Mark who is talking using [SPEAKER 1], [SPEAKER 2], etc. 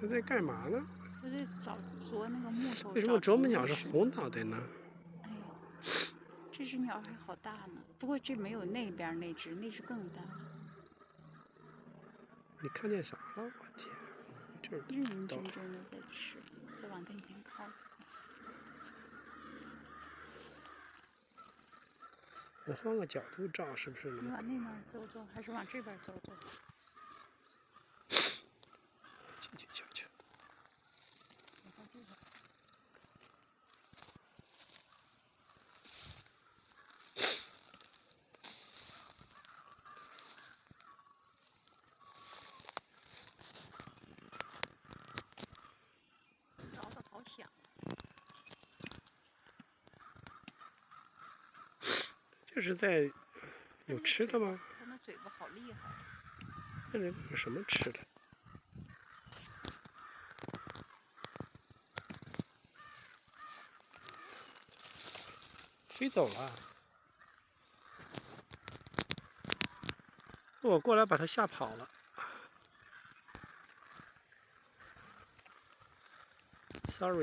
[SPEAKER 1] 它在干嘛呢？
[SPEAKER 2] 它在啄那个木头。
[SPEAKER 1] 为什么啄木鸟是红脑袋呢？
[SPEAKER 2] 哎，这只鸟还好大呢，不过这没有那边那只更大。
[SPEAKER 1] 你看见啥了？我天，这儿
[SPEAKER 2] 认认真真的在吃，再往那边靠。
[SPEAKER 1] 我换个角度照，是不是能？
[SPEAKER 2] 你往那边走走，还是往这边走走？
[SPEAKER 1] 进去瞧瞧。
[SPEAKER 2] 找的好响。
[SPEAKER 1] 这是在有吃的吗？
[SPEAKER 2] 它那嘴巴好厉害。
[SPEAKER 1] 那里有什么吃的？飞走了。我过来把它吓跑了。Sorry。